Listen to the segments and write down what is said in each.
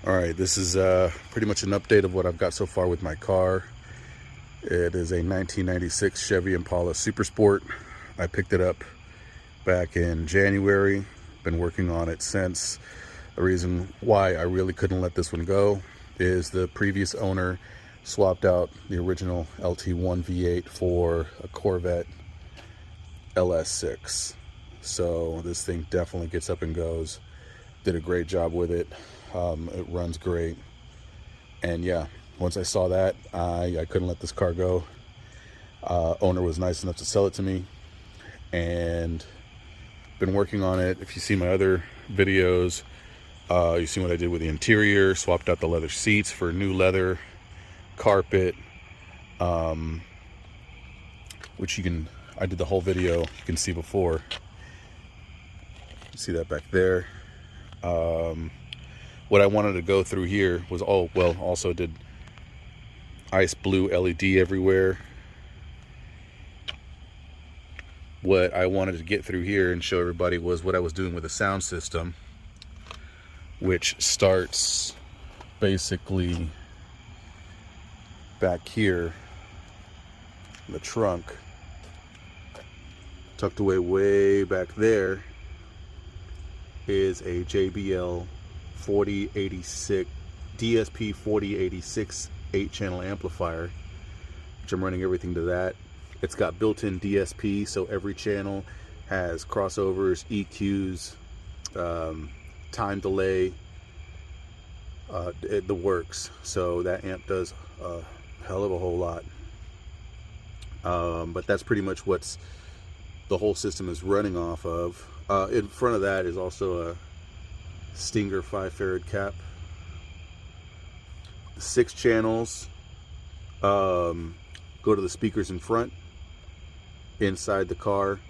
All right, this is pretty much an update of what I've got so far with my car. It is a 1996 Chevy Impala Super Sport. I picked it up back in January. Been working on it since. The reason why I really couldn't let this one go is the previous owner swapped out the original LT1 V8 for a Corvette LS6. So this thing definitely gets up and goes. Did a great job with it. It runs great. And yeah, once I saw that, I couldn't let this car go. Owner was nice enough to sell it to me, and been working on it. If you see my other videos, you see what I did with the interior. Swapped out the leather seats for new leather, carpet, which I did the whole video, you can see before. You see that back there. What I wanted to go through here was, also did ice blue LED everywhere. What I wanted to get through here and show everybody was what I was doing with the sound system, which starts basically back here in the trunk, tucked away way back there is a JBL 4086 DSP 4086 8-channel amplifier, which I'm running everything to that. It's got built-in DSP, so every channel has crossovers, EQs, time delay, the works. So that amp does a hell of a whole lot. But that's pretty much what's the whole system is running off of. In front of that is also a Stinger 5 farad cap. 6 channels go to the speakers in front, inside the car.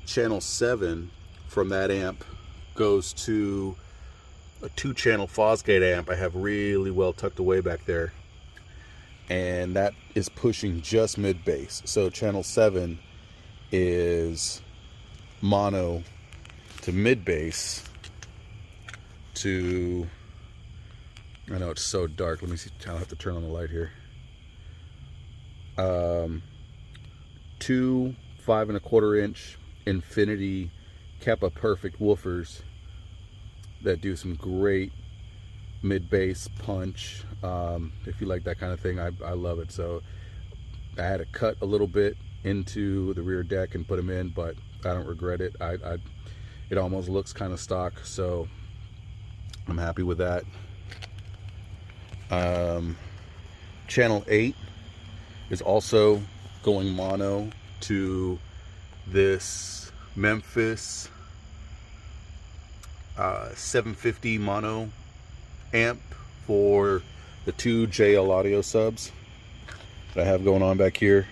Channel 7 from that amp goes to a 2-channel Fosgate amp I have really well tucked away back there, and that is pushing just mid bass. So channel 7 is mono to mid bass to, I know it's so dark, let me see, I'll have to turn on the light here. 2 5¼ inch Infinity Kappa Perfect woofers that do some great mid bass punch. If you like that kind of thing, I love it. So I had to cut a little bit into the rear deck and put them in, but I don't regret it. It almost looks kind of stock, so I'm happy with that. Channel 8 is also going mono to this Memphis 750 mono amp for the 2 JL audio subs that I have going on back here.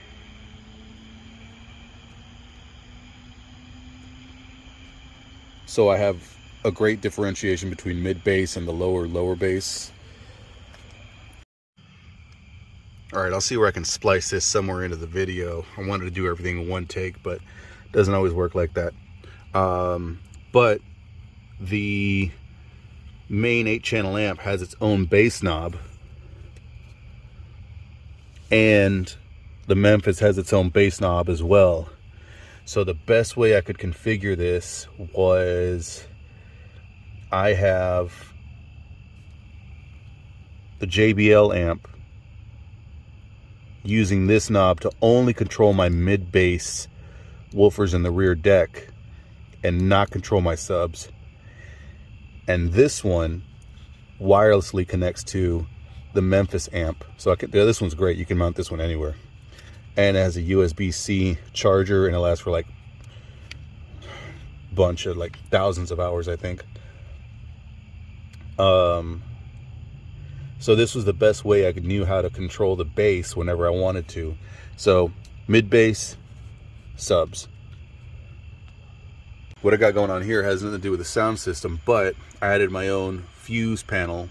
So I have a great differentiation between mid bass and the lower bass. All right, I'll see where I can splice this somewhere into the video. I wanted to do everything in one take, but it doesn't always work like that. But the main 8-channel amp has its own bass knob, and the Memphis has its own bass knob as well. So the best way I could configure this was, I have the JBL amp using this knob to only control my mid bass woofers in the rear deck and not control my subs. And this one wirelessly connects to the Memphis amp. So this one's great. You can mount this one anywhere. And it has a USB-C charger, and it lasts for like a bunch of, like, thousands of hours, I think. So this was the best way I knew how to control the bass whenever I wanted to. So mid bass, subs. What I got going on here has nothing to do with the sound system, but I added my own fuse panel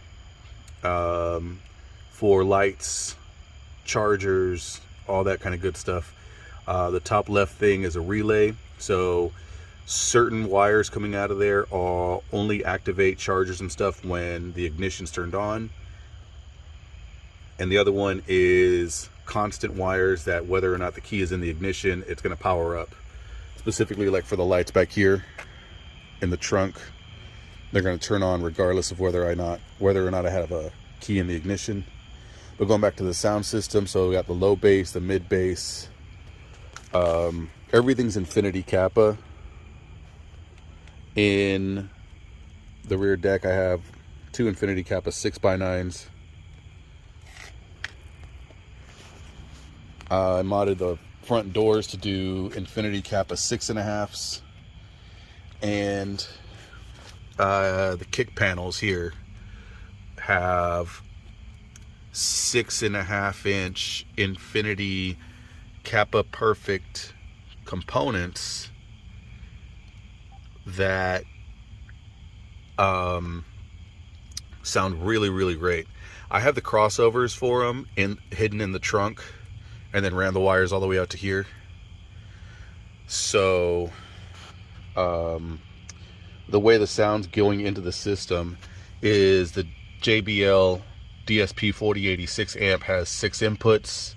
for lights, chargers, all that kind of good stuff. The top left thing is a relay, so certain wires coming out of there are only activate chargers and stuff when the ignition's turned on, and the other one is constant wires that whether or not the key is in the ignition, it's going to power up. Specifically, like for the lights back here in the trunk, they're going to turn on regardless of whether or not I have a key in the ignition. But going back to the sound system, so we got the low bass, the mid bass, everything's Infinity Kappa. In the rear deck, I have two Infinity Kappa 6x9s. I modded the front doors to do Infinity Kappa 6.5s, and the kick panels here have 6.5-inch Infinity Kappa Perfect components that sound really, really great. I have the crossovers for them hidden in the trunk, and then ran the wires all the way out to here. So the way the sound's going into the system is the JBL DSP 4086 amp has 6 inputs,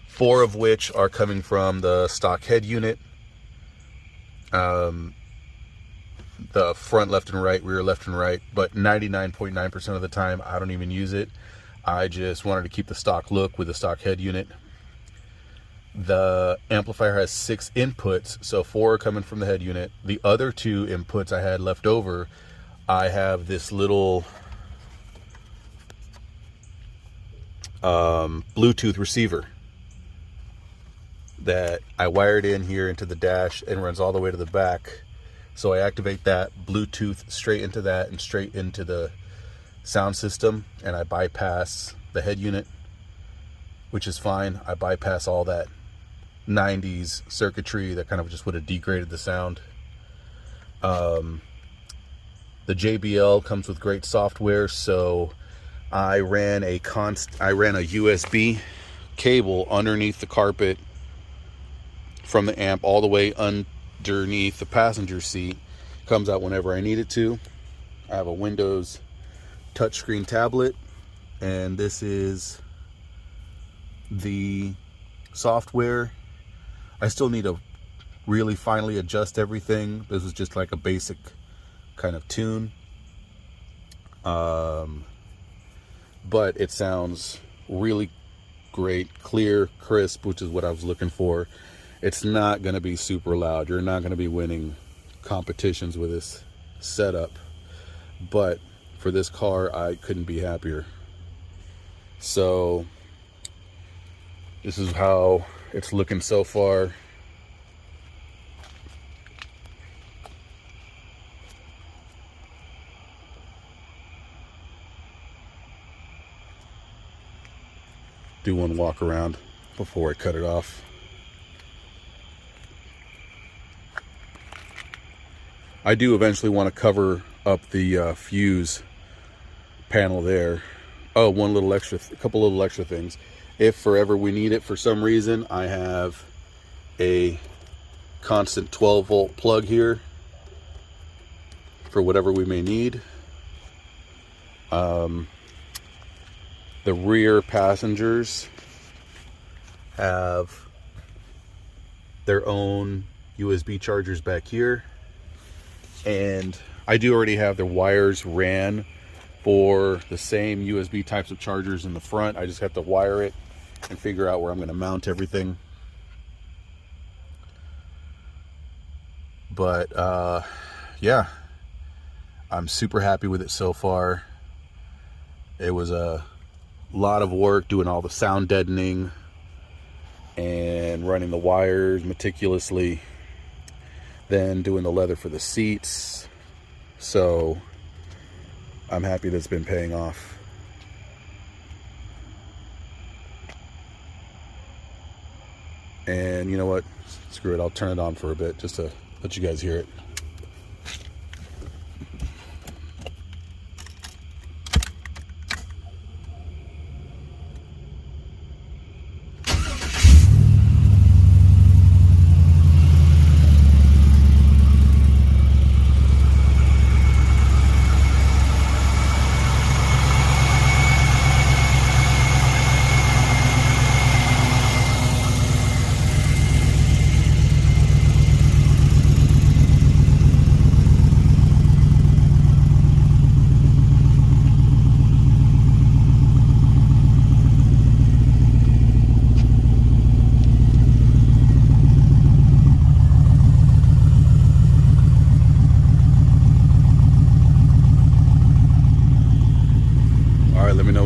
4 of which are coming from the stock head unit. The front left and right, rear left and right, but 99.9% of the time I don't even use it. I just wanted to keep the stock look with the stock head unit. The amplifier has 6 inputs, so 4 are coming from the head unit. The other 2 inputs I had left over, I have this little Bluetooth receiver that I wired in here into the dash and runs all the way to the back. So I activate that Bluetooth straight into that and straight into the sound system, and I bypass the head unit, which is fine. I bypass all that 90s circuitry that kind of just would have degraded the sound. The JBL comes with great software, so I ran a USB cable underneath the carpet from the amp all the way underneath the passenger seat. Comes out whenever I need it to. I have a Windows touchscreen tablet, and this is the software. I still need to really finally adjust everything. This is just like a basic kind of tune. But it sounds really great, clear, crisp, which is what I was looking for. It's not going to be super loud. You're not going to be winning competitions with this setup. But for this car, I couldn't be happier. So this is how it's looking so far. Do one walk around before I cut it off. I do eventually want to cover up the fuse panel there. Oh, a couple little extra things. If forever we need it for some reason, I have a constant 12-volt plug here for whatever we may need. The rear passengers have their own USB chargers back here. And I do already have the wires ran for the same USB types of chargers in the front. I just have to wire it and figure out where I'm going to mount everything. But yeah, I'm super happy with it so far. It was a lot of work doing all the sound deadening and running the wires meticulously, then doing the leather for the seats. So I'm happy that's been paying off. And you know what? Screw it. I'll turn it on for a bit just to let you guys hear it.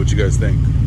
what you guys think.